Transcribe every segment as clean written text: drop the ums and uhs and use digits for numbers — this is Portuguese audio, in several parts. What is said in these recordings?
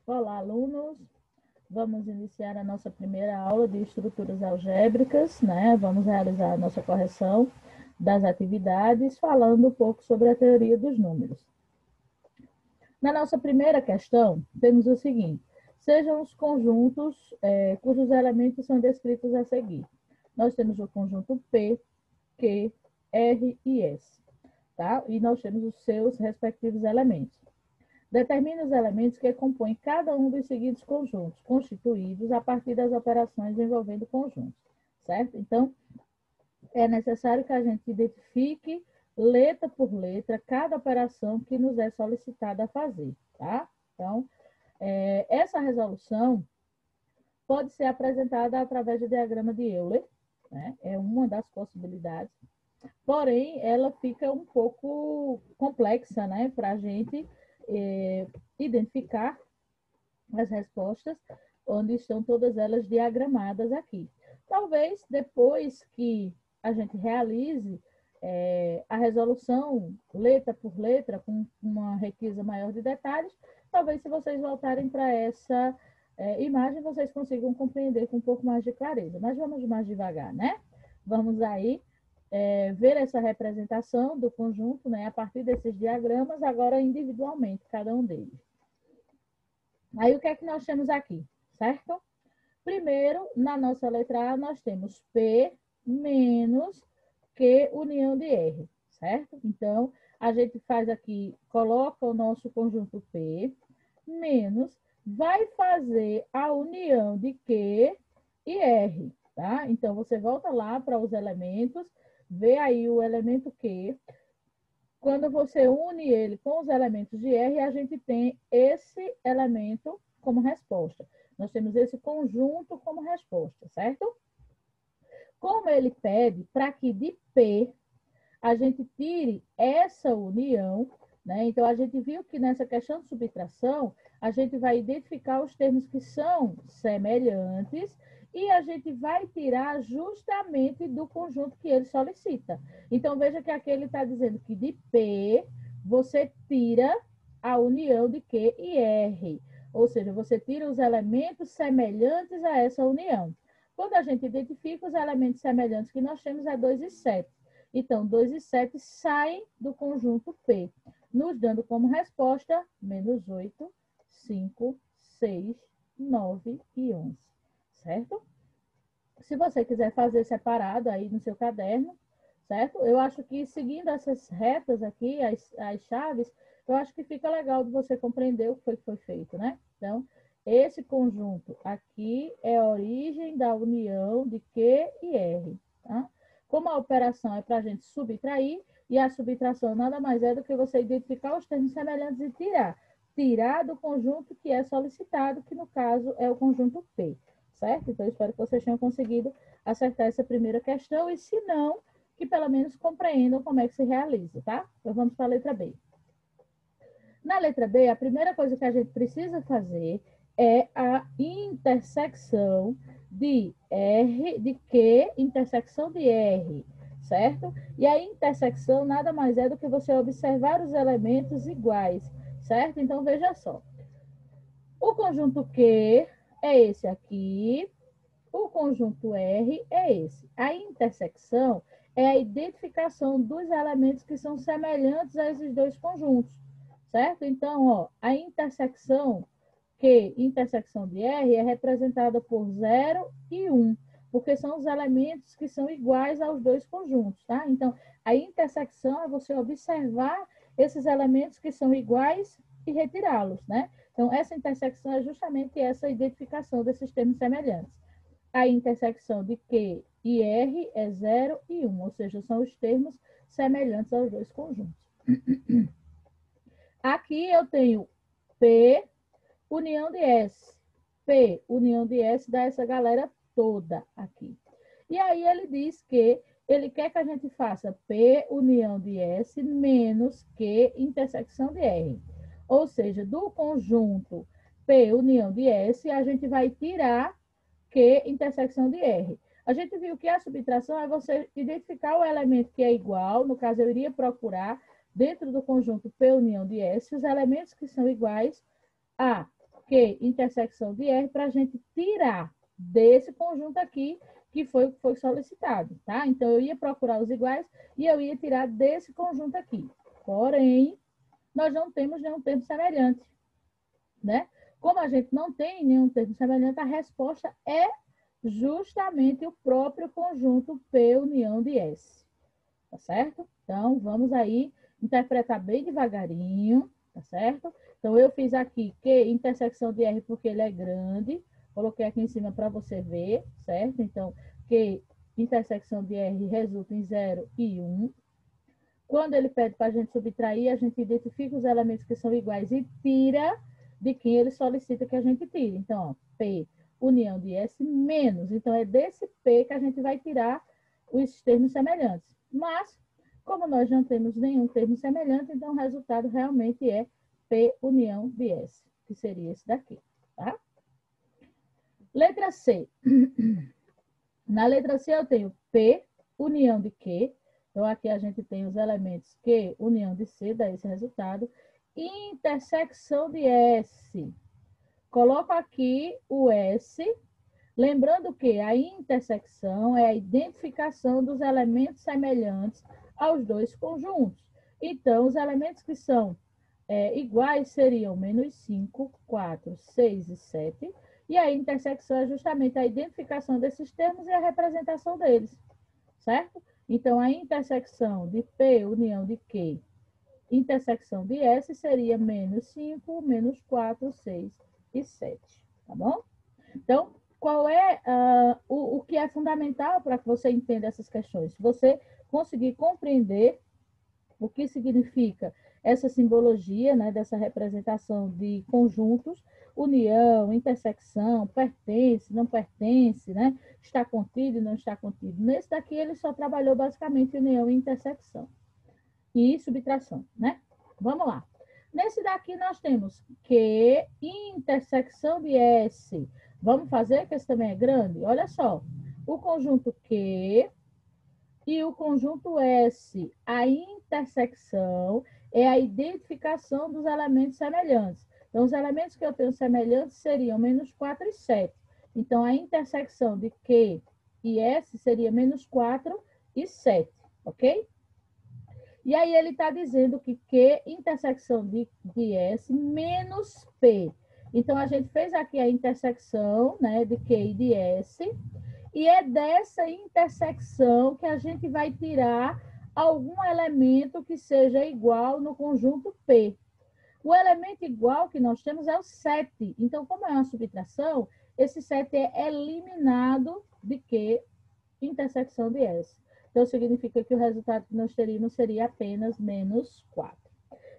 Olá, alunos. Vamos iniciar a nossa primeira aula de estruturas algébricas, né? Vamos realizar a nossa correção das atividades, falando um pouco sobre a teoria dos números. Na nossa primeira questão, temos o seguinte: sejam os conjuntos cujos elementos são descritos a seguir. Nós temos o conjunto P, Q, R e S, tá? E nós temos os seus respectivos elementos. Determine os elementos que compõem cada um dos seguintes conjuntos, constituídos a partir das operações envolvendo conjuntos, certo? Então, é necessário que a gente identifique, letra por letra, cada operação que nos é solicitada a fazer, tá? Então, essa resolução pode ser apresentada através do diagrama de Euler, né? É uma das possibilidades, porém, ela fica um pouco complexa, né, para a gente identificar as respostas, onde estão todas elas diagramadas aqui. Talvez depois que a gente realize a resolução letra por letra, com uma requisa maior de detalhes, talvez se vocês voltarem para essa imagem, vocês consigam compreender com um pouco mais de clareza. Mas vamos mais devagar, né? Vamos aí ver essa representação do conjunto, né, a partir desses diagramas, agora individualmente, cada um deles. Aí, o que é que nós temos aqui, certo? Primeiro, na nossa letra A, nós temos P menos Q união de R, certo? Então, a gente faz aqui, coloca o nosso conjunto P menos, vai fazer a união de Q e R, tá? Então, você volta lá para os elementos, vê aí o elemento Q. Quando você une ele com os elementos de R, a gente tem esse elemento como resposta. Nós temos esse conjunto como resposta, certo? Como ele pede para que de P a gente tire essa união, né? Então, a gente viu que nessa questão de subtração, a gente vai identificar os termos que são semelhantes e a gente vai tirar justamente do conjunto que ele solicita. Então, veja que aqui ele está dizendo que de P você tira a união de Q e R. Ou seja, você tira os elementos semelhantes a essa união. Quando a gente identifica os elementos semelhantes que nós temos, é 2 e 7. Então, 2 e 7 saem do conjunto P, nos dando como resposta menos 8, 5, 6, 9 e 11, certo? Se você quiser fazer separado aí no seu caderno, certo? Eu acho que seguindo essas retas aqui, as chaves, eu acho que fica legal de você compreender o que foi feito, né? Então, esse conjunto aqui é a origem da união de Q e R, tá? Como a operação é para a gente subtrair, e a subtração nada mais é do que você identificar os termos semelhantes e tirar do conjunto que é solicitado, que no caso é o conjunto P, certo? Então, eu espero que vocês tenham conseguido acertar essa primeira questão, e se não, que pelo menos compreendam como é que se realiza, tá? Então, vamos para a letra B. Na letra B, a primeira coisa que a gente precisa fazer é a intersecção de R, de Q, intersecção de R, certo? E a intersecção nada mais é do que você observar os elementos iguais, certo? Então, veja só. O conjunto Q é esse aqui, o conjunto R é esse. A intersecção é a identificação dos elementos que são semelhantes a esses dois conjuntos, certo? Então, ó, a intersecção Q, intersecção de R, é representada por 0 e 1, porque são os elementos que são iguais aos dois conjuntos, tá? Então, a intersecção é você observar esses elementos que são iguais e retirá-los, né? Então, essa intersecção é justamente essa identificação desses termos semelhantes. A intersecção de Q e R é 0 e 1, ou seja, são os termos semelhantes aos dois conjuntos. Aqui eu tenho P, união de S. P, união de S, dá essa galera toda aqui. E aí ele diz que ele quer que a gente faça P, união de S, menos Q, intersecção de R. Ou seja, do conjunto P, união de S, a gente vai tirar Q, intersecção de R. A gente viu que a subtração é você identificar o elemento que é igual, no caso eu iria procurar, dentro do conjunto P união de S, os elementos que são iguais a Q intersecção de R para a gente tirar desse conjunto aqui que foi solicitado, tá? Então, eu ia procurar os iguais e eu ia tirar desse conjunto aqui. Porém, nós não temos nenhum termo semelhante, né? Como a gente não tem nenhum termo semelhante, a resposta é justamente o próprio conjunto P união de S, tá certo? Então, vamos aí interpretar bem devagarinho, tá certo? Então, eu fiz aqui Q intersecção de R porque ele é grande, coloquei aqui em cima para você ver, certo? Então, Q intersecção de R resulta em 0 e 1. Quando ele pede para a gente subtrair, a gente identifica os elementos que são iguais e tira de quem ele solicita que a gente tire. Então, ó, P união de S menos. Então, é desse P que a gente vai tirar os termos semelhantes. Mas, como nós não temos nenhum termo semelhante, então o resultado realmente é P união de S, que seria esse daqui, tá? Letra C. Na letra C eu tenho P união de Q. Então, aqui a gente tem os elementos Q união de C, dá esse resultado. Intersecção de S. Coloco aqui o S, lembrando que a intersecção é a identificação dos elementos semelhantes aos dois conjuntos. Então, os elementos que são iguais seriam menos 5, 4, 6 e 7. E a intersecção é justamente a identificação desses termos e a representação deles, certo? Então, a intersecção de P união de Q, intersecção de S seria menos 5, menos 4, 6 e 7, tá bom? Então, qual é o que é fundamental para que você entenda essas questões? Você conseguir compreender o que significa essa simbologia, né, dessa representação de conjuntos, união, intersecção, pertence, não pertence, né, está contido e não está contido. Nesse daqui, ele só trabalhou basicamente união e intersecção e subtração, né? Vamos lá. Nesse daqui, nós temos Q intersecção de S. Vamos fazer, que esse também é grande? Olha só, o conjunto Q e o conjunto S, a intersecção é a identificação dos elementos semelhantes. Então, os elementos que eu tenho semelhantes seriam menos 4 e 7. Então, a intersecção de Q e S seria menos 4 e 7, ok? E aí ele está dizendo que Q intersecção de S menos P. Então, a gente fez aqui a intersecção, né, de Q e de S, e é dessa intersecção que a gente vai tirar algum elemento que seja igual no conjunto P. O elemento igual que nós temos é o 7. Então, como é uma subtração, esse 7 é eliminado de Q intersecção de S. Então, significa que o resultado que nós teríamos seria apenas menos 4.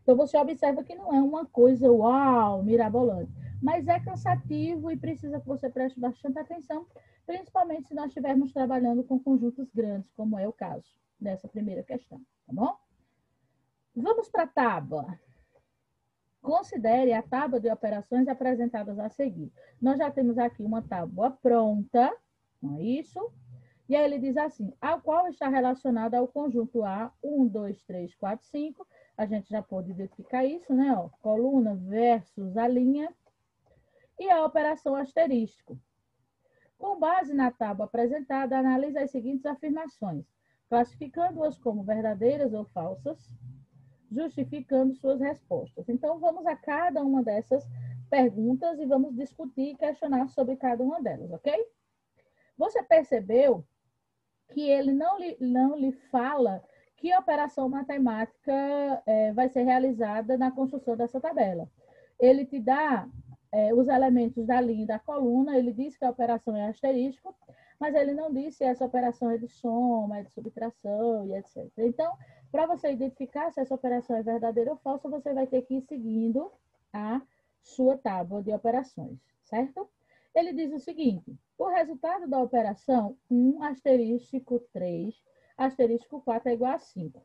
Então, você observa que não é uma coisa, uau, mirabolante, mas é cansativo e precisa que você preste bastante atenção, principalmente se nós estivermos trabalhando com conjuntos grandes, como é o caso dessa primeira questão, tá bom? Vamos para a tábua. Considere a tábua de operações apresentadas a seguir. Nós já temos aqui uma tábua pronta, não é isso? E aí ele diz assim, ao qual está relacionado ao conjunto A, 1, 2, 3, 4, 5. A gente já pode identificar isso, né? Ó, coluna versus a linha. E a operação asterístico. Com base na tábua apresentada, analise as seguintes afirmações, classificando-as como verdadeiras ou falsas, justificando suas respostas. Então, vamos a cada uma dessas perguntas e vamos discutir e questionar sobre cada uma delas, ok? Você percebeu que ele não lhe fala que operação matemática vai ser realizada na construção dessa tabela. Ele te dá os elementos da linha e da coluna, ele diz que a operação é asterístico, mas ele não diz se essa operação é de soma, é de subtração e etc. Então, para você identificar se essa operação é verdadeira ou falsa, você vai ter que ir seguindo a sua tábua de operações, certo? Ele diz o seguinte, o resultado da operação 1 asterístico 3 asterístico 4 é igual a 5.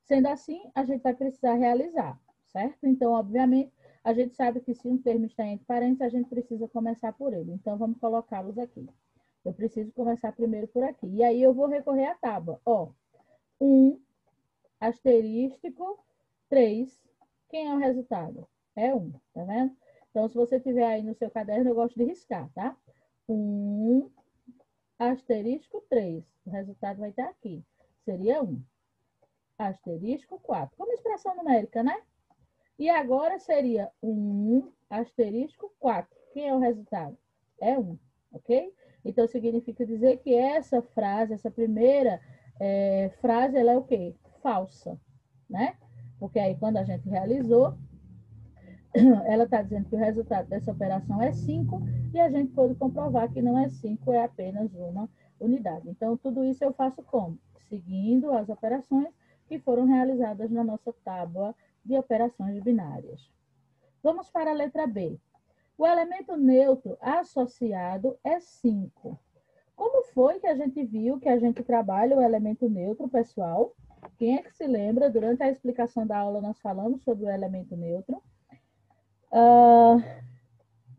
Sendo assim, a gente vai precisar realizar, certo? Então, obviamente, a gente sabe que se um termo está entre parênteses, a gente precisa começar por ele. Então, vamos colocá-los aqui. Eu preciso começar primeiro por aqui. E aí, eu vou recorrer à tábua. Ó, 1 asterístico 3. Quem é o resultado? É 1, tá vendo? Então, se você tiver aí no seu caderno, eu gosto de riscar, tá? 1 asterisco 3. O resultado vai estar aqui. Seria 1 asterisco 4. Como expressão numérica, né? E agora seria 1 asterisco 4. Quem é o resultado? É 1, ok? Então, significa dizer que essa frase, essa primeira frase, ela é o quê? Falsa, né? Porque aí, quando a gente realizou, ela está dizendo que o resultado dessa operação é 5 e a gente pode comprovar que não é 5, é apenas uma unidade. Então, tudo isso eu faço como? Seguindo as operações que foram realizadas na nossa tábua de operações binárias. Vamos para a letra B. O elemento neutro associado é 5. Como foi que a gente viu que a gente trabalha o elemento neutro, pessoal? Quem é que se lembra? Durante a explicação da aula, nós falamos sobre o elemento neutro.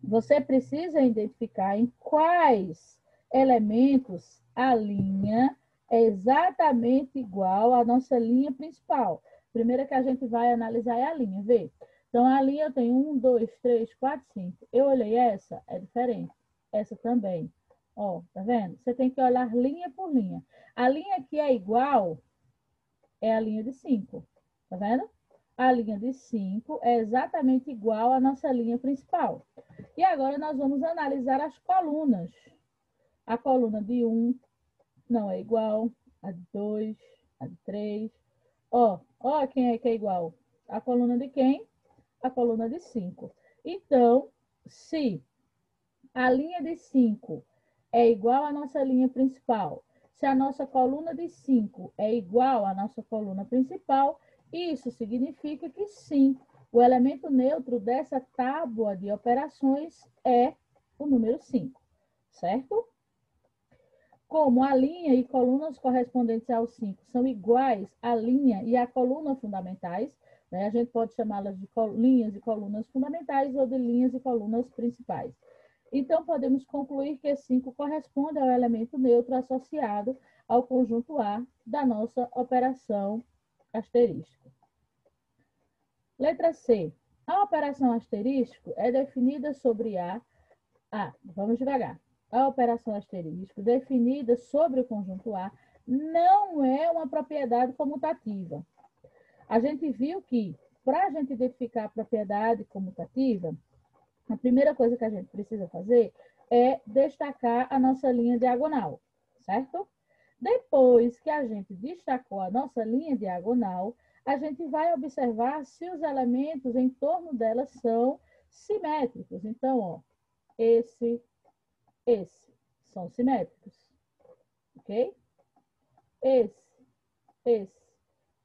Você precisa identificar em quais elementos a linha é exatamente igual à nossa linha principal. Primeiro que a gente vai analisar é a linha, vê? Então, a linha tem 1, 2, 3, 4, 5. Eu olhei essa, é diferente. Essa também. Ó, tá vendo? Você tem que olhar linha por linha. A linha que é igual é a linha de 5. Tá vendo? A linha de 5 é exatamente igual à nossa linha principal. E agora nós vamos analisar as colunas. A coluna de 1 não é igual, a de 2, a de 3. Ó, quem é que é igual? A coluna de quem? A coluna de 5. Então, se a linha de 5 é igual à nossa linha principal, se a nossa coluna de 5 é igual à nossa coluna principal, isso significa que sim, o elemento neutro dessa tábua de operações é o número 5, certo? Como a linha e colunas correspondentes ao 5 são iguais à linha e à coluna fundamentais, né? A gente pode chamá-las de linhas e colunas fundamentais ou de linhas e colunas principais. Então, podemos concluir que 5 corresponde ao elemento neutro associado ao conjunto A da nossa operação asterístico. Letra C. A operação asterístico é definida sobre vamos devagar. A operação asterístico definida sobre o conjunto A não é uma propriedade comutativa. A gente viu que, para a gente identificar a propriedade comutativa, a primeira coisa que a gente precisa fazer é destacar a nossa linha diagonal, certo? Depois que a gente destacou a nossa linha diagonal, a gente vai observar se os elementos em torno dela são simétricos. Então, ó, esse são simétricos, ok? Esse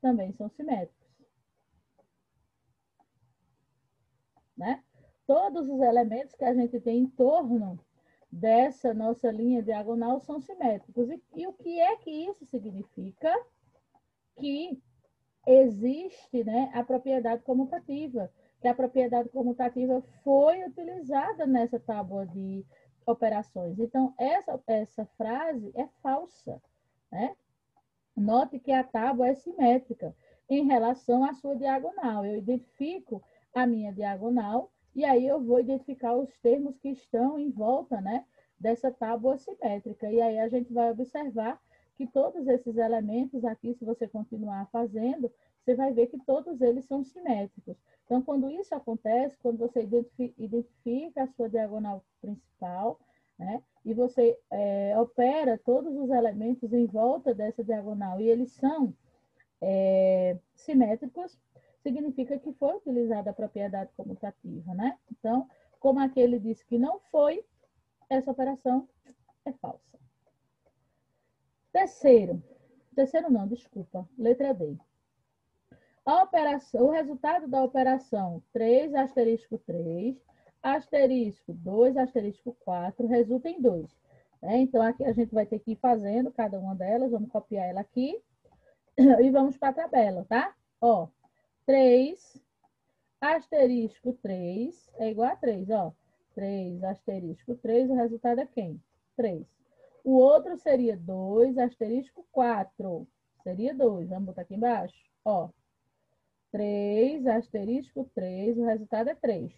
também são simétricos, né? Todos os elementos que a gente tem em torno dessa nossa linha diagonal são simétricos. E o que é que isso significa? Que existe, né, a propriedade comutativa, que a propriedade comutativa foi utilizada nessa tábua de operações. Então, essa frase é falsa, né? Note que a tábua é simétrica em relação à sua diagonal. Eu identifico a minha diagonal e aí eu vou identificar os termos que estão em volta, né, dessa tábua simétrica. E aí a gente vai observar que todos esses elementos aqui, se você continuar fazendo, você vai ver que todos eles são simétricos. Então, quando isso acontece, quando você identifica a sua diagonal principal, né, e você opera todos os elementos em volta dessa diagonal e eles são simétricos, significa que foi utilizada a propriedade comutativa, né? Então, como aquele disse que não foi, essa operação é falsa. Terceiro não, desculpa, letra D. O resultado da operação 3 asterisco 3, asterisco 2, asterisco 4, resulta em 2. Então, aqui a gente vai ter que ir fazendo cada uma delas, vamos copiar ela aqui e vamos para a tabela, tá? Ó, 3 asterisco 3 é igual a 3, ó. 3 asterisco 3, o resultado é quem? 3. O outro seria 2 asterisco 4, seria 2, vamos botar aqui embaixo, ó. 3 asterisco 3, o resultado é 3.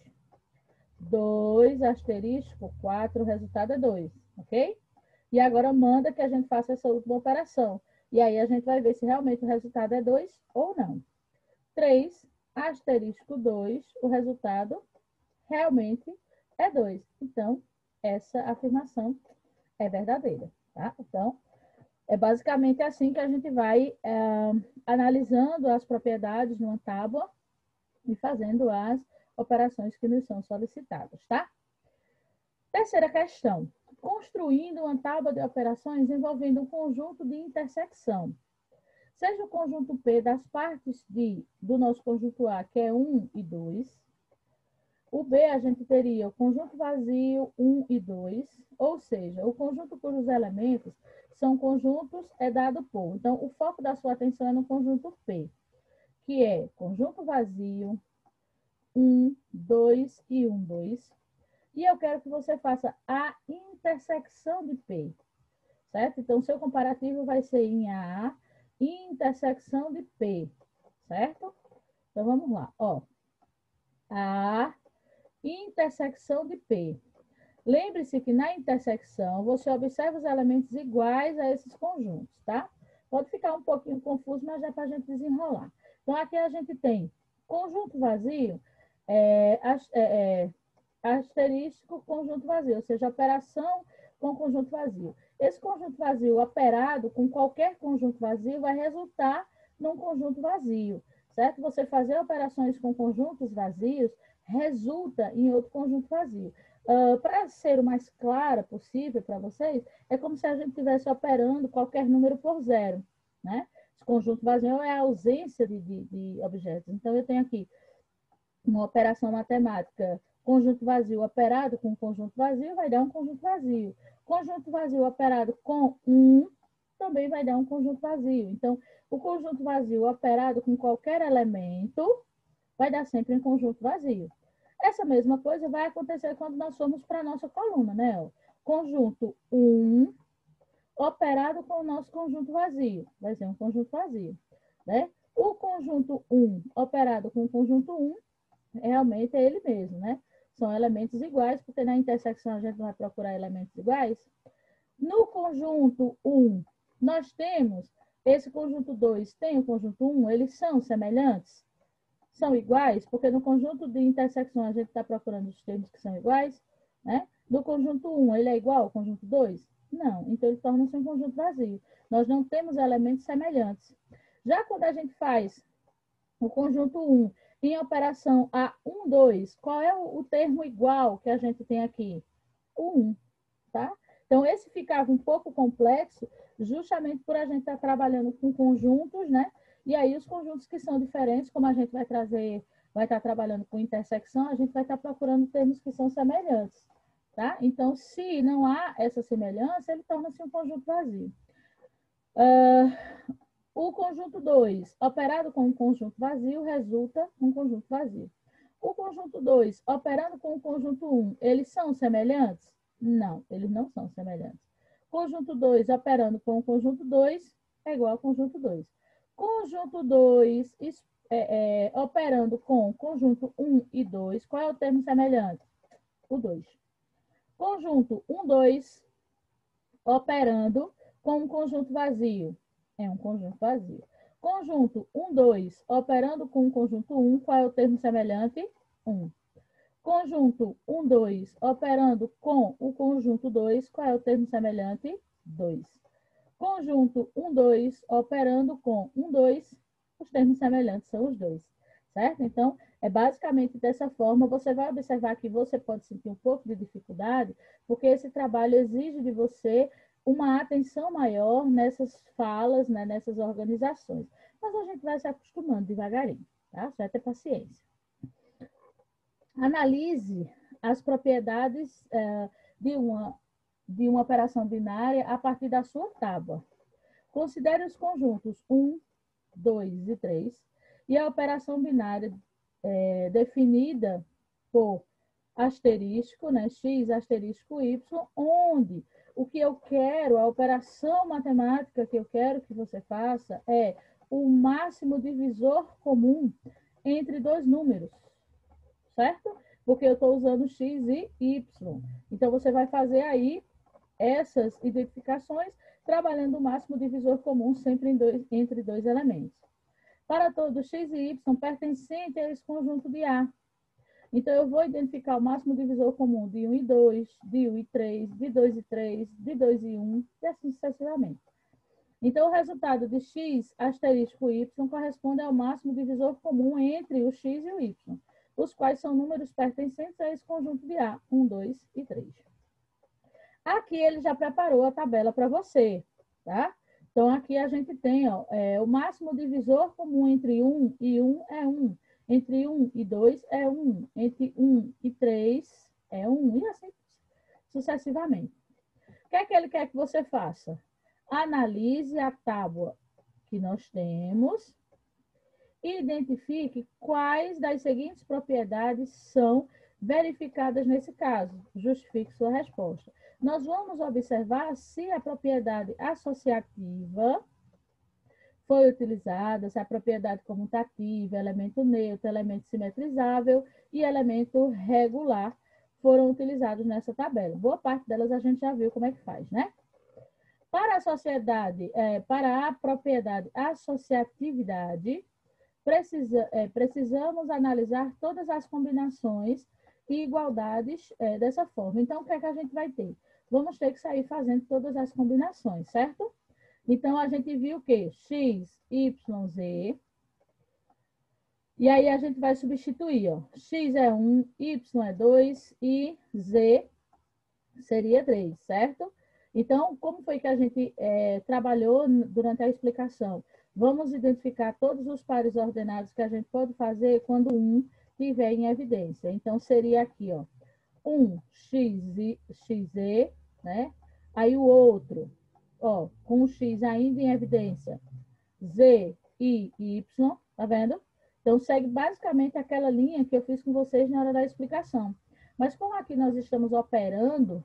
2, asterisco 4, o resultado é 2, ok? E agora manda que a gente faça essa última operação. E aí a gente vai ver se realmente o resultado é 2 ou não. 3, asterisco 2, o resultado realmente é 2. Então, essa afirmação é verdadeira, tá? Então, é basicamente assim que a gente vai analisando as propriedades numa tábua e fazendo as operações que nos são solicitadas, tá? Terceira questão. Construindo uma tábua de operações envolvendo um conjunto de intersecção. Seja o conjunto P das partes do nosso conjunto A, que é 1 e 2. O B, a gente teria o conjunto vazio 1 e 2, ou seja, o conjunto cujos elementos são conjuntos é dado por. Então, o foco da sua atenção é no conjunto P, que é conjunto vazio 1, 2 e 1, 2. E eu quero que você faça a intersecção de P, certo? Então, seu comparativo vai ser em A, intersecção de P, certo? Então, vamos lá, ó. A intersecção de P. Lembre-se que na intersecção você observa os elementos iguais a esses conjuntos, tá? Pode ficar um pouquinho confuso, mas já é para a gente desenrolar. Então, aqui a gente tem conjunto vazio, asterístico, conjunto vazio, ou seja, operação com conjunto vazio. Esse conjunto vazio operado com qualquer conjunto vazio vai resultar num conjunto vazio, certo? Você fazer operações com conjuntos vazios resulta em outro conjunto vazio. Para ser o mais clara possível para vocês, é como se a gente estivesse operando qualquer número por zero, né? Esse conjunto vazio é a ausência de objetos. Então, eu tenho aqui uma operação matemática, conjunto vazio operado com conjunto vazio, vai dar um conjunto vazio. Conjunto vazio operado com também vai dar um conjunto vazio. Então, o conjunto vazio operado com qualquer elemento vai dar sempre um conjunto vazio. Essa mesma coisa vai acontecer quando nós formos para a nossa coluna, né? Conjunto 1 operado com o nosso conjunto vazio. Vai ser um conjunto vazio, né? O conjunto 1 operado com o conjunto 1 realmente é ele mesmo, né? São elementos iguais, porque na intersecção a gente vai procurar elementos iguais. No conjunto 1, nós temos esse conjunto 2, tem o conjunto 1, eles são semelhantes? São iguais? Porque no conjunto de intersecção a gente está procurando os termos que são iguais, né? No conjunto 1, ele é igual ao conjunto 2? Não, então ele torna-se um conjunto vazio. Nós não temos elementos semelhantes. Já quando a gente faz o conjunto 1 em operação A1, 2, qual é o termo igual que a gente tem aqui? O 1, tá? Então, esse ficava um pouco complexo, justamente por a gente estar trabalhando com conjuntos, né? E aí, os conjuntos que são diferentes, como a gente vai trazer, vai estar trabalhando com intersecção, a gente vai estar procurando termos que são semelhantes, tá? Então, se não há essa semelhança, ele torna-se um conjunto vazio. O conjunto 2, operado com um conjunto vazio, resulta um conjunto vazio. O conjunto 2, operando com o conjunto 1, eles são semelhantes? Não, eles não são semelhantes. Conjunto 2, operando com o conjunto 2, é igual ao conjunto 2. Conjunto 2, operando com conjunto 1 e 2, qual é o termo semelhante? O 2. Conjunto 1, 2, operando com um conjunto vazio. É um conjunto vazio. Conjunto 1, 2, operando com o conjunto 1, qual é o termo semelhante? 1. Conjunto 1, 2, operando com o conjunto 2, qual é o termo semelhante? 2. Conjunto 1, 2, operando com 1, 2, os termos semelhantes são os dois, certo? Então, é basicamente dessa forma. Você vai observar que você pode sentir um pouco de dificuldade, porque esse trabalho exige de você uma atenção maior nessas falas, né, nessas organizações. Mas a gente vai se acostumando devagarinho, tá? Só é ter paciência. Analise as propriedades de uma operação binária a partir da sua tábua. Considere os conjuntos 1, 2 e 3 e a operação binária definida por asterisco, né, x asterisco y, onde o que eu quero, a operação matemática que eu quero que você faça é o máximo divisor comum entre dois números, certo? porque eu estou usando x e y. Então, você vai fazer aí essas identificações, trabalhando o máximo divisor comum sempre entre dois elementos. Para todos x e y pertencentes a esse conjunto de A. Então, eu vou identificar o máximo divisor comum de 1 e 2, de 1 e 3, de 2 e 3, de 2 e 1, e assim sucessivamente. Então, o resultado de x asterisco y corresponde ao máximo divisor comum entre o x e o y, os quais são números pertencentes a esse conjunto de A, 1, 2 e 3. Aqui ele já preparou a tabela para você, tá? Então, aqui a gente tem ó, o máximo divisor comum entre 1 e 1 é 1. Entre 1 e 2 é 1. Entre 1 e 3 é 1. E assim sucessivamente. O que é que ele quer que você faça? Analise a tábua que nós temos e identifique quais das seguintes propriedades são verificadas nesse caso. Justifique sua resposta. Nós vamos observar se a propriedade associativa foi utilizada, se a propriedade comutativa, elemento neutro, elemento simetrizável e elemento regular foram utilizados nessa tabela. Boa parte delas a gente já viu como é que faz, né? Para a sociedade, para a propriedade associatividade, precisamos analisar todas as combinações e igualdades dessa forma. Então, o que é que a gente vai ter? Vamos ter que sair fazendo todas as combinações, certo? Então, a gente viu que x, y, z. E aí, a gente vai substituir, ó. X é 1, y é 2 e z seria 3, certo? Então, como foi que a gente trabalhou durante a explicação? Vamos identificar todos os pares ordenados que a gente pode fazer quando um estiver em evidência. Então, seria aqui, ó, 1 xe, né? Aí o outro, ó, com o x ainda em evidência, z e y, tá vendo? Então, segue basicamente aquela linha que eu fiz com vocês na hora da explicação. Mas como aqui nós estamos operando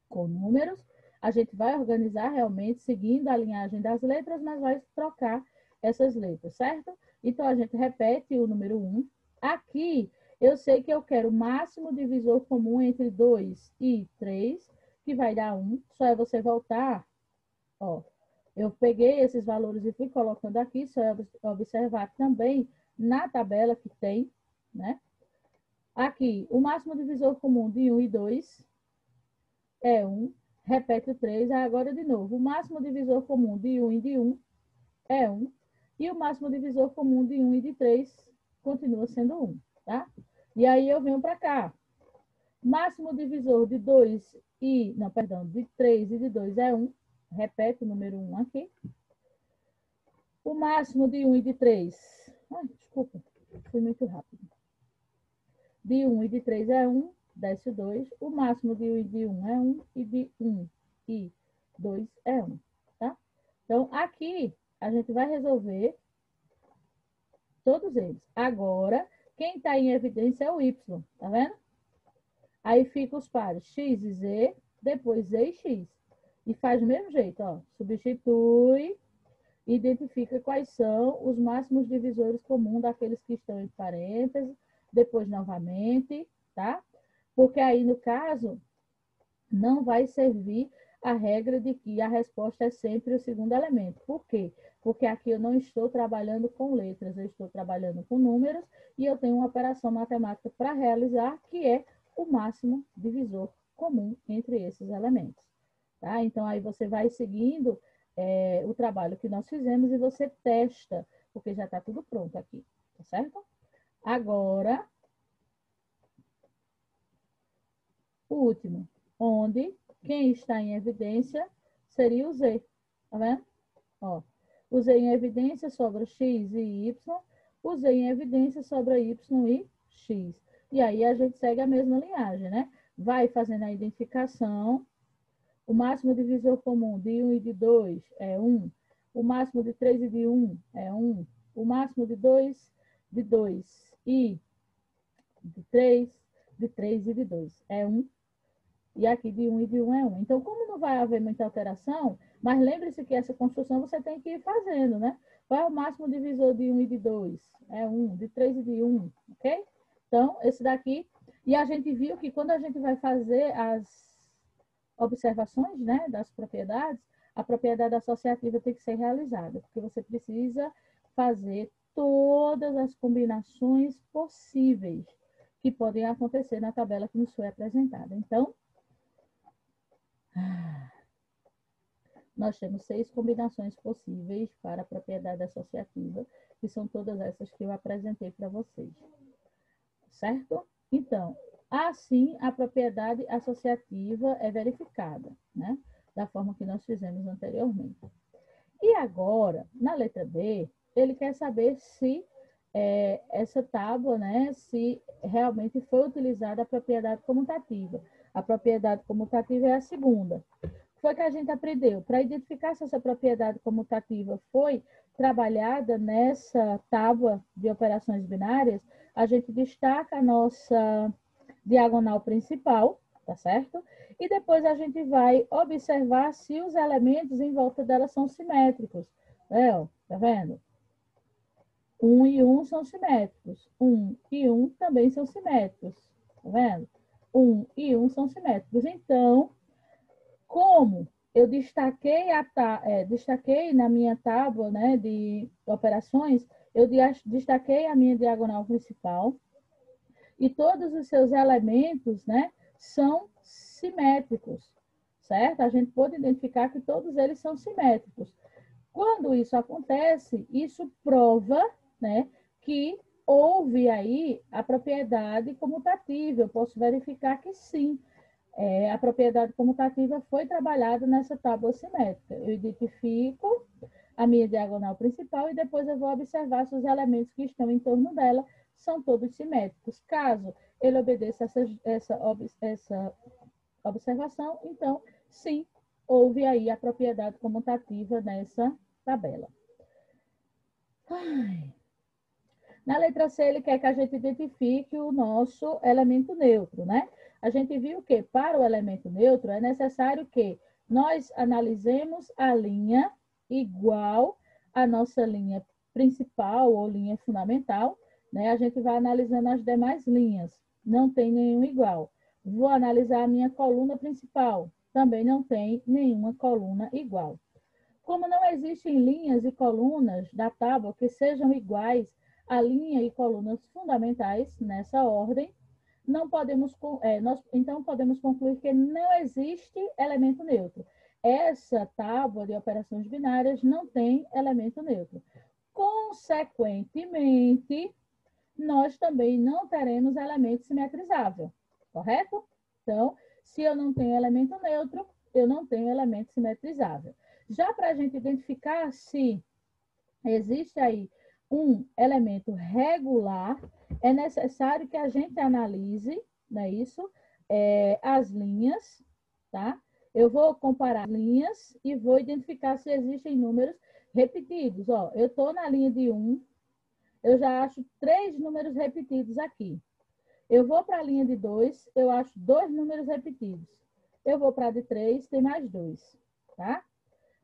com números, a gente vai organizar realmente seguindo a linhagem das letras, mas vai trocar essas letras, certo? Então, a gente repete o número 1. Aqui, eu sei que eu quero o máximo divisor comum entre 2 e 3, que vai dar 1. Só é você voltar, ó. Eu peguei esses valores e fui colocando aqui, só é observar também na tabela que tem, né? Aqui, o máximo divisor comum de 1 e 2 é 1. Repete o 3, agora de novo. O máximo divisor comum de 1 e de 1 é 1. E o máximo divisor comum de 1 e de 3 continua sendo 1, tá? E aí eu venho para cá. Máximo divisor de 2 e... Não, perdão, de 3 e de 2 é 1. Repete o número 1 aqui. O máximo de 1 e de 3... Ai, desculpa, fui muito rápido. De 1 e de 3 é 1. Desce o 2, o máximo de 1 e de 1 é 1, e de 1 e 2 é 1, tá? Então, aqui, a gente vai resolver todos eles. Agora, quem está em evidência é o y, tá vendo? Aí fica os pares x e z, depois z e x. E faz do mesmo jeito, ó. Substitui, identifica quais são os máximos divisores comuns daqueles que estão em parênteses, depois novamente, tá? Porque aí, no caso, não vai servir a regra de que a resposta é sempre o segundo elemento. Por quê? Porque aqui eu não estou trabalhando com letras, eu estou trabalhando com números e eu tenho uma operação matemática para realizar, que é o máximo divisor comum entre esses elementos. Tá? Então, aí você vai seguindo o trabalho que nós fizemos e você testa, porque já está tudo pronto aqui, tá certo? Agora... O último, onde quem está em evidência seria o Z, tá vendo? Ó, o Z em evidência sobra X e Y, o Z em evidência sobra Y e X. E aí a gente segue a mesma linhagem, né? Vai fazendo a identificação, o máximo divisor comum de 1 e de 2 é 1, o máximo de 3 e de 1 é 1, o máximo de 2 e de 3 e de 2 é 1, e aqui de 1 e de 1 é 1. Então, como não vai haver muita alteração, mas lembre-se que essa construção você tem que ir fazendo, né? Qual é o máximo divisor de 1 e de 2? É 1. De 3 e de 1, ok? Então, esse daqui E a gente viu que quando a gente vai fazer as observações, né, das propriedades, a propriedade associativa tem que ser realizada, porque você precisa fazer todas as combinações possíveis que podem acontecer na tabela que nos foi apresentada. Então, nós temos 6 combinações possíveis para a propriedade associativa, que são todas essas que eu apresentei para vocês. Certo? Então, assim, a propriedade associativa é verificada, né? Da forma que nós fizemos anteriormente. E agora, na letra B, ele quer saber se essa tábua, né, se realmente foi utilizada a propriedade comutativa. A propriedade comutativa é a segunda. Foi que a gente aprendeu. Para identificar se essa propriedade comutativa foi trabalhada nessa tábua de operações binárias, a gente destaca a nossa diagonal principal, tá certo? E depois a gente vai observar se os elementos em volta dela são simétricos. Tá vendo? 1 e 1 são simétricos. 1 e 1 também são simétricos. Tá vendo? 1 e 1 são simétricos. Então, como eu destaquei na minha tábua, né, de operações, eu destaquei a minha diagonal principal e todos os seus elementos, né, são simétricos, certo? A gente pode identificar que todos eles são simétricos. Quando isso acontece, isso prova, né, que houve aí a propriedade comutativa. Eu posso verificar que sim, a propriedade comutativa foi trabalhada nessa tábua simétrica. Eu identifico a minha diagonal principal e depois eu vou observar se os elementos que estão em torno dela são todos simétricos. Caso ele obedeça essa observação, então, sim, houve aí a propriedade comutativa nessa tabela. Na letra C, ele quer que a gente identifique o nosso elemento neutro, né? A gente viu que para o elemento neutro é necessário que nós analisemos a linha igual à nossa linha principal ou linha fundamental, né? A gente vai analisando as demais linhas, não tem nenhum igual. Vou analisar a minha coluna principal, também não tem nenhuma coluna igual. Como não existem linhas e colunas da tábua que sejam iguais a linha e colunas fundamentais nessa ordem, então podemos concluir que não existe elemento neutro. Essa tábua de operações binárias não tem elemento neutro. Consequentemente, nós também não teremos elemento simetrizável, correto? Então, se eu não tenho elemento neutro, eu não tenho elemento simetrizável. Já para a gente identificar se existe aí um elemento regular, é necessário que a gente analise, não é isso? As linhas, tá? Eu vou comparar as linhas e vou identificar se existem números repetidos. Ó, eu estou na linha de 1, eu já acho 3 números repetidos aqui. Eu vou para a linha de 2, eu acho 2 números repetidos. Eu vou para a de 3, tem mais 2, tá?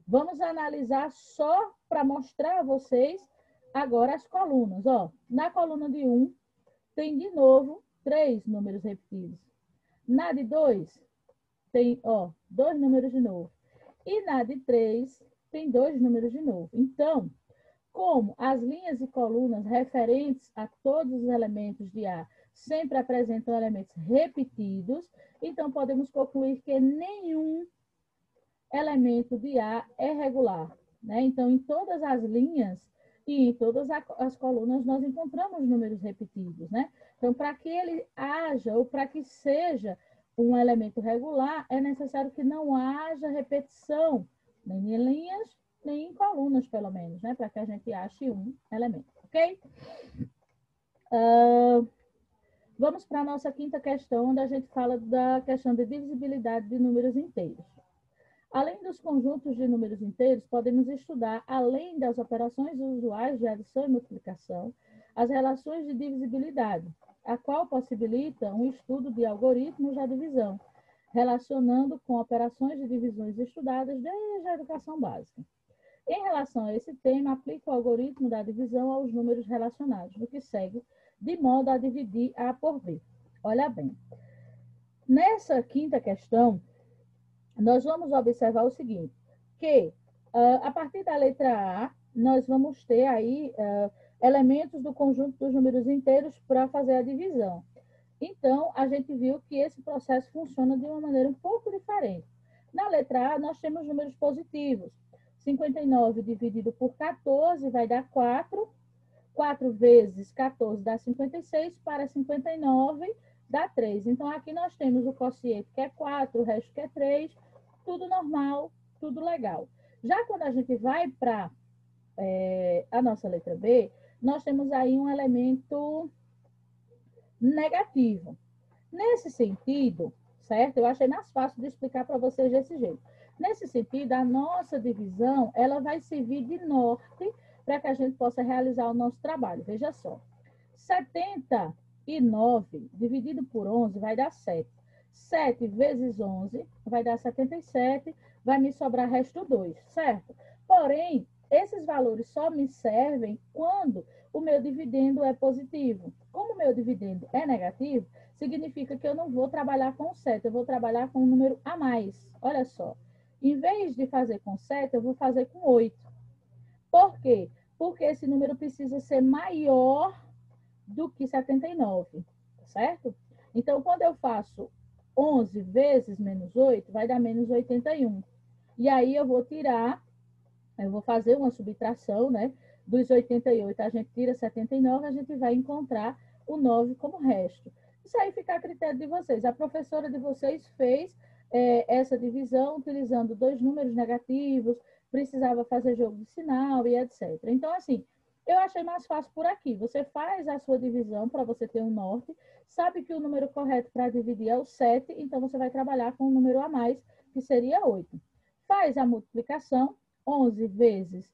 Vamos analisar só para mostrar a vocês agora as colunas. Ó, na coluna de 1, tem de novo 3 números repetidos. Na de 2, tem 2 números de novo. E na de 3, tem 2 números de novo. Então, como as linhas e colunas referentes a todos os elementos de A sempre apresentam elementos repetidos, então podemos concluir que nenhum elemento de A é regular, né? Então, em todas as linhas e em todas as colunas, nós encontramos números repetidos, né? Então, para que ele haja ou para que seja um elemento regular, é necessário que não haja repetição, nem em linhas, nem em colunas, pelo menos, né? Para que a gente ache um elemento, ok? Vamos para a nossa quinta questão, onde a gente fala da questão de divisibilidade de números inteiros. Além dos conjuntos de números inteiros, podemos estudar, além das operações usuais de adição e multiplicação, as relações de divisibilidade, a qual possibilita um estudo de algoritmos da divisão, relacionando com operações de divisões estudadas desde a educação básica. Em relação a esse tema, aplica o algoritmo da divisão aos números relacionados, no que segue, de modo a dividir A por B. Olha bem, nessa quinta questão, nós vamos observar o seguinte, que a partir da letra A, nós vamos ter aí elementos do conjunto dos números inteiros para fazer a divisão. Então, a gente viu que esse processo funciona de uma maneira um pouco diferente. Na letra A, nós temos números positivos. 59 dividido por 14 vai dar 4. 4 vezes 14 dá 56, para 59 dá 3. Então, aqui nós temos o quociente que é 4, o resto que é 3, tudo normal, tudo legal. Já quando a gente vai para a nossa letra B, nós temos aí um elemento negativo. Nesse sentido, certo? Eu achei mais fácil de explicar para vocês desse jeito. Nesse sentido, a nossa divisão, ela vai servir de norte para que a gente possa realizar o nosso trabalho. Veja só. 79 dividido por 11 vai dar 7. 7 vezes 11 vai dar 77, vai me sobrar resto 2, certo? Porém, esses valores só me servem quando o meu dividendo é positivo. Como o meu dividendo é negativo, significa que eu não vou trabalhar com 7, eu vou trabalhar com um número a mais. Olha só, em vez de fazer com 7, eu vou fazer com 8. Por quê? Porque esse número precisa ser maior do que 79, certo? Então, quando eu faço 11 vezes menos 8, vai dar menos 81. E aí eu vou tirar, eu vou fazer uma subtração, né? Dos 88 a gente tira 79, a gente vai encontrar o 9 como resto. Isso aí fica a critério de vocês. A professora de vocês fez essa divisão utilizando dois números negativos, precisava fazer jogo de sinal e etc. Então, assim, eu achei mais fácil por aqui. Você faz a sua divisão para você ter um norte, sabe que o número correto para dividir é o 7, então você vai trabalhar com um número a mais, que seria 8. Faz a multiplicação, 11 vezes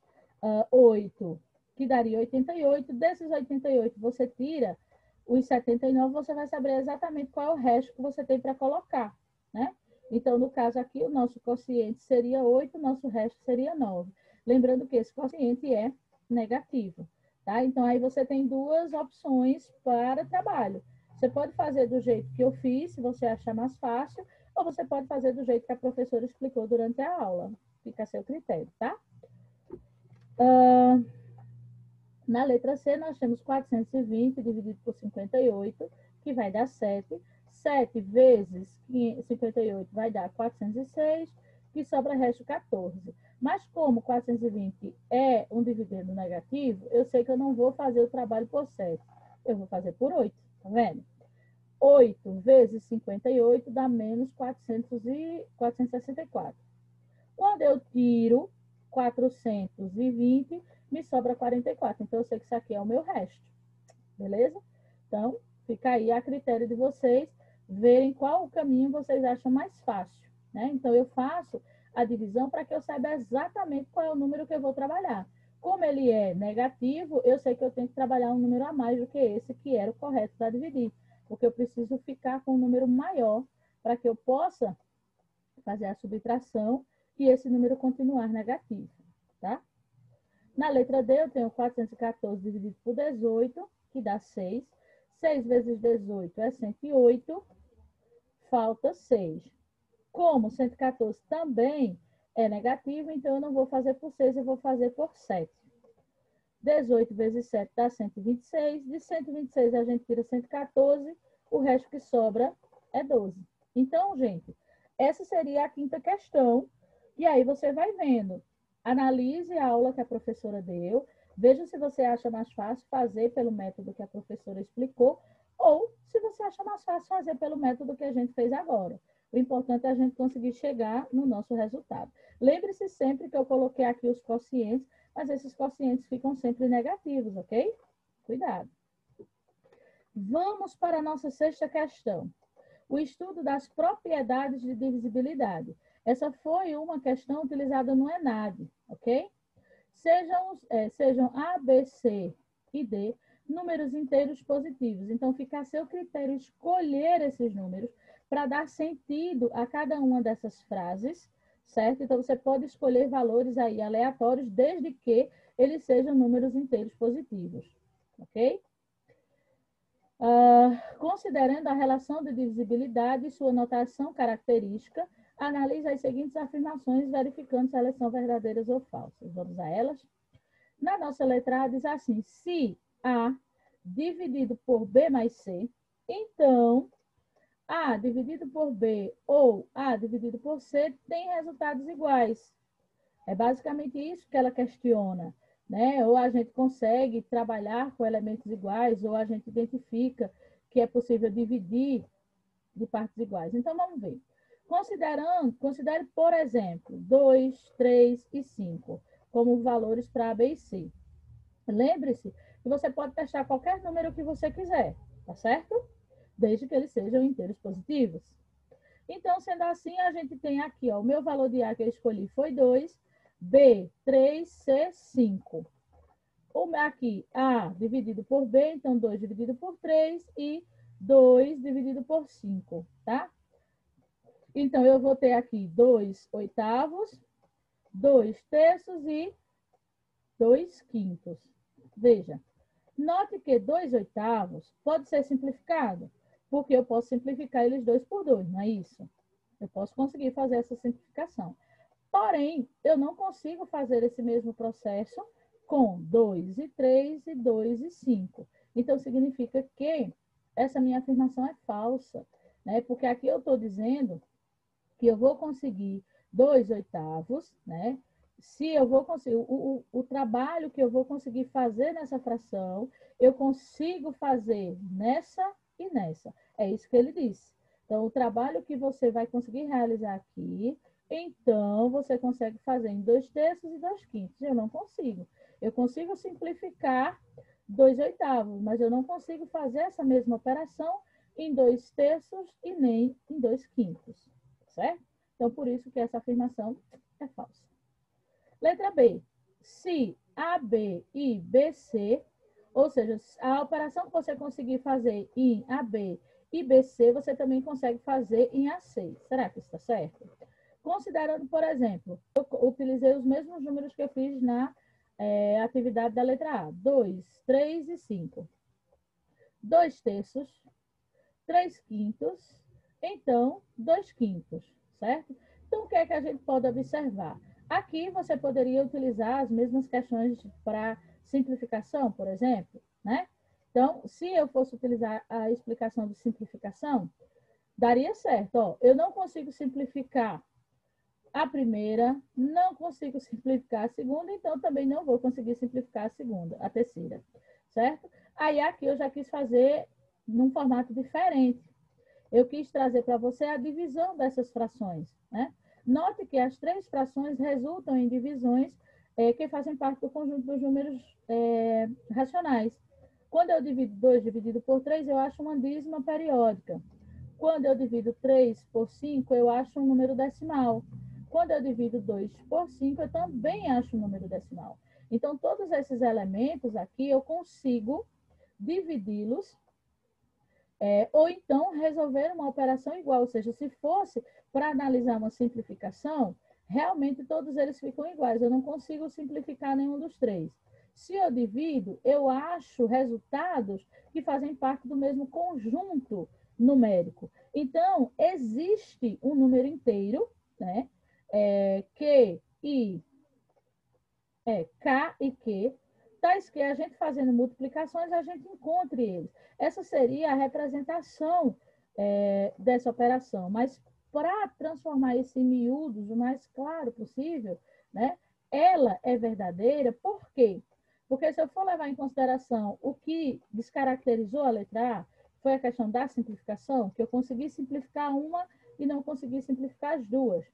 8, que daria 88. Desses 88, você tira os 79, você vai saber exatamente qual é o resto que você tem para colocar, né? Então, no caso aqui, o nosso quociente seria 8, o nosso resto seria 9. Lembrando que esse quociente é negativo, tá? Então, aí você tem duas opções para trabalho. Você pode fazer do jeito que eu fiz, se você achar mais fácil, ou você pode fazer do jeito que a professora explicou durante a aula. Fica a seu critério, tá? Na letra C, nós temos 420 dividido por 58, que vai dar 7. 7 vezes 58 vai dar 406, que sobra resto 14. Mas como 420 é um dividendo negativo, eu sei que eu não vou fazer o trabalho por 7. Eu vou fazer por 8, tá vendo? 8 vezes 58 dá menos 464. Quando eu tiro 420, me sobra 44. Então, eu sei que isso aqui é o meu resto. Beleza? Então, fica aí a critério de vocês verem qual o caminho vocês acham mais fácil, né? Então, eu faço a divisão para que eu saiba exatamente qual é o número que eu vou trabalhar. Como ele é negativo, eu sei que eu tenho que trabalhar um número a mais do que esse, que era o correto para dividir. Porque eu preciso ficar com um número maior para que eu possa fazer a subtração e esse número continuar negativo, tá? Na letra D, eu tenho 414 dividido por 18, que dá 6. 6 vezes 18 é 108, falta 6. Como 114 também é negativo, então eu não vou fazer por 6, eu vou fazer por 7. 18 vezes 7 dá 126. De 126 a gente tira 114, o resto que sobra é 12. Então, gente, essa seria a quinta questão. E aí você vai vendo. Analise a aula que a professora deu. Veja se você acha mais fácil fazer pelo método que a professora explicou ou se você acha mais fácil fazer pelo método que a gente fez agora. O importante é a gente conseguir chegar no nosso resultado. Lembre-se sempre que eu coloquei aqui os quocientes, mas esses quocientes ficam sempre negativos, ok? Cuidado. Vamos para a nossa sexta questão. O estudo das propriedades de divisibilidade. Essa foi uma questão utilizada no ENAD, ok? Sejam A, B, C e D números inteiros positivos. Então, fica a seu critério escolher esses números para dar sentido a cada uma dessas frases, certo? Então, você pode escolher valores aí aleatórios, desde que eles sejam números inteiros positivos, ok? Considerando a relação de divisibilidade e sua notação característica, analise as seguintes afirmações, verificando se elas são verdadeiras ou falsas. Vamos a elas? Na nossa letra A diz assim, se A dividido por B mais C, então A dividido por B ou A dividido por C tem resultados iguais. É basicamente isso que ela questiona, né? Ou a gente consegue trabalhar com elementos iguais, ou a gente identifica que é possível dividir de partes iguais. Então, vamos ver. Considere, por exemplo, 2, 3 e 5 como valores para A, B e C. Lembre-se que você pode testar qualquer número que você quiser, tá certo? Desde que eles sejam inteiros positivos. Então, sendo assim, a gente tem aqui, ó, o meu valor de A que eu escolhi foi 2, B, 3, C, 5. Aqui, A dividido por B, então 2 dividido por 3 e 2 dividido por 5, tá? Então, eu vou ter aqui 2 oitavos, 2 terços e 2 quintos. Veja, note que 2 oitavos pode ser simplificado, porque eu posso simplificar eles 2 por 2, não é isso? Eu posso conseguir fazer essa simplificação. Porém, eu não consigo fazer esse mesmo processo com 2 e 3 e 2 e 5. Então, significa que essa minha afirmação é falsa, né? Porque aqui eu estou dizendo que eu vou conseguir 2 oitavos, né? Se eu vou conseguir, o trabalho que eu vou conseguir fazer nessa fração, eu consigo fazer nessa e nessa. É isso que ele disse. Então, o trabalho que você vai conseguir realizar aqui, então você consegue fazer em 2 terços e 2 quintos. Eu não consigo. Eu consigo simplificar 2 oitavos, mas eu não consigo fazer essa mesma operação em 2 terços e nem em 2 quintos, certo? Então, por isso que essa afirmação é falsa. Letra B. Se AB e BC, ou seja, a operação que você conseguir fazer em AB e BC, você também consegue fazer em AC. Será que isso está certo? Considerando, por exemplo, eu utilizei os mesmos números que eu fiz na atividade da letra A. 2, 3 e 5. 2 terços, 3 quintos, então 2 quintos, certo? Então, o que é que a gente pode observar? Aqui você poderia utilizar as mesmas questões para simplificação, por exemplo, né? Então, se eu fosse utilizar a explicação de simplificação, daria certo. Ó, eu não consigo simplificar a primeira, não consigo simplificar a segunda, então também não vou conseguir simplificar a segunda, a terceira, certo? Aí aqui eu já quis fazer num formato diferente. Eu quis trazer para você a divisão dessas frações, né? Note que as 3 frações resultam em divisões que fazem parte do conjunto dos números racionais. Quando eu divido 2 dividido por 3, eu acho uma dízima periódica. Quando eu divido 3 por 5, eu acho um número decimal. Quando eu divido 2 por 5, eu também acho um número decimal. Então, todos esses elementos aqui, eu consigo dividi-los ou então resolver uma operação igual. Ou seja, se fosse para analisar uma simplificação, realmente todos eles ficam iguais. Eu não consigo simplificar nenhum dos 3. Se eu divido, eu acho resultados que fazem parte do mesmo conjunto numérico. Então, existe um número inteiro, né? Q, I, K e Q, tais que a gente fazendo multiplicações, a gente encontre eles. Essa seria a representação dessa operação. Mas para transformar isso em miúdos o mais claro possível, né, ela é verdadeira, por quê? Porque se eu for levar em consideração o que descaracterizou a letra A, foi a questão da simplificação, que eu consegui simplificar uma e não consegui simplificar as duas.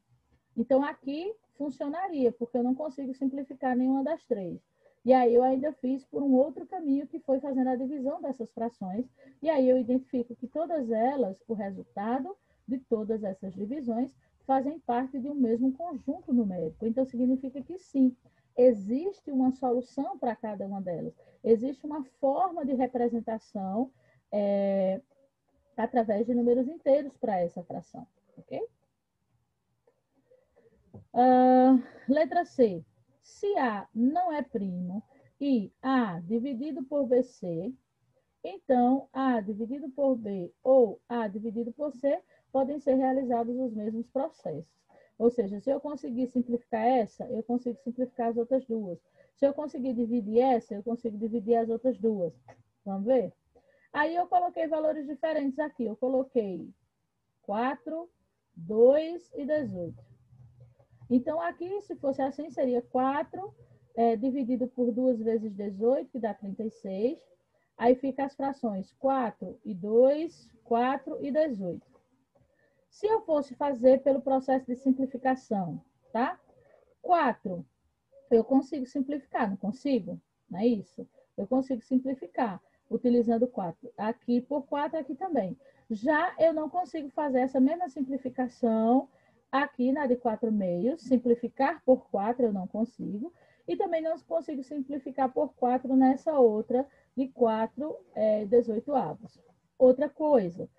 Então, aqui funcionaria, porque eu não consigo simplificar nenhuma das 3. E aí eu ainda fiz por um outro caminho, que foi fazendo a divisão dessas frações, e aí eu identifico que todas elas, o resultado de todas essas divisões, fazem parte de um mesmo conjunto numérico. Então, significa que sim, existe uma solução para cada uma delas. Existe uma forma de representação através de números inteiros para essa fração, ok? Letra C. Se A não é primo e A dividido por BC, então A dividido por B ou A dividido por C podem ser realizados os mesmos processos. Ou seja, se eu conseguir simplificar essa, eu consigo simplificar as outras duas. Se eu conseguir dividir essa, eu consigo dividir as outras duas. Vamos ver? Aí eu coloquei valores diferentes aqui. Eu coloquei 4, 2 e 18. Então, aqui, se fosse assim, seria 4 dividido por 2 vezes 18, que dá 36. Aí fica as frações 4 e 2, 4 e 18. Se eu fosse fazer pelo processo de simplificação, tá? 4, eu consigo simplificar, não consigo? Não é isso? Eu consigo simplificar utilizando 4 aqui por 4 aqui também. Já eu não consigo fazer essa mesma simplificação aqui na de 4 meios, simplificar por 4 eu não consigo, e também não consigo simplificar por 4 nessa outra de 4 18 avos. Outra coisa,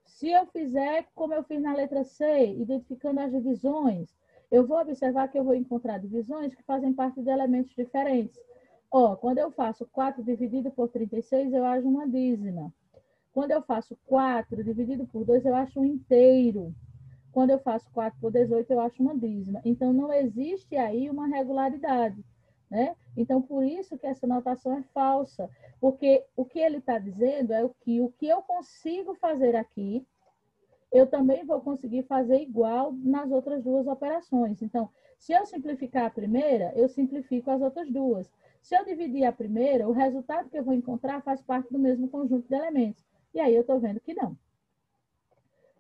se eu fizer como eu fiz na letra C, identificando as divisões, eu vou observar que eu vou encontrar divisões que fazem parte de elementos diferentes. Ó, quando eu faço 4 dividido por 36, eu acho uma dízima. Quando eu faço 4 dividido por 2, eu acho um inteiro. Quando eu faço 4 por 18, eu acho uma dízima. Então, não existe aí uma regularidade, né? Então, por isso que essa notação é falsa. Porque o que ele está dizendo é o que eu consigo fazer aqui, eu também vou conseguir fazer igual nas outras duas operações. Então, se eu simplificar a primeira, eu simplifico as outras duas. Se eu dividir a primeira, o resultado que eu vou encontrar faz parte do mesmo conjunto de elementos. E aí eu estou vendo que não.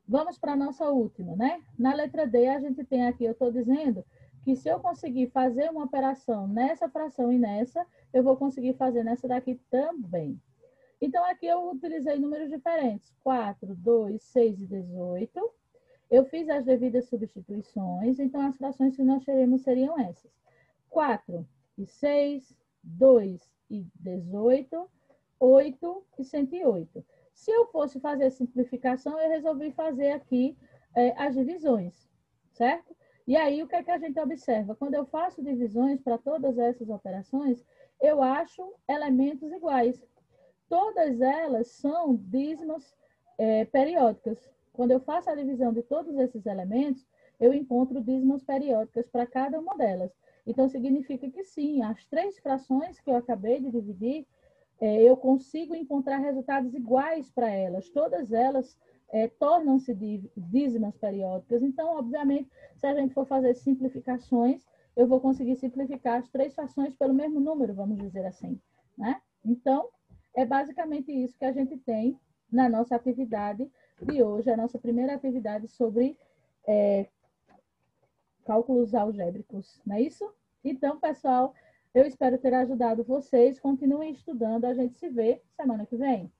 Vamos para a nossa última, né? Na letra D, a gente tem aqui, eu estou dizendo que se eu conseguir fazer uma operação nessa fração e nessa, eu vou conseguir fazer nessa daqui também. Então, aqui eu utilizei números diferentes, 4, 2, 6 e 18. Eu fiz as devidas substituições, então as frações que nós teremos seriam essas. 4 e 6, 2 e 18, 8 e 108. Se eu fosse fazer simplificação, eu resolvi fazer aqui as divisões, certo? E aí, o que é que a gente observa? Quando eu faço divisões para todas essas operações, eu acho elementos iguais. Todas elas são dízimas periódicas. Quando eu faço a divisão de todos esses elementos, eu encontro dízimas periódicas para cada uma delas. Então, significa que sim, as 3 frações que eu acabei de dividir, eu consigo encontrar resultados iguais para elas. Todas elas tornam-se dízimas periódicas. Então, obviamente, se a gente for fazer simplificações, eu vou conseguir simplificar as 3 frações pelo mesmo número, vamos dizer assim, né? Então, é basicamente isso que a gente tem na nossa atividade de hoje, a nossa primeira atividade sobre cálculos algébricos, não é isso? Então, pessoal, eu espero ter ajudado vocês. Continuem estudando, a gente se vê semana que vem.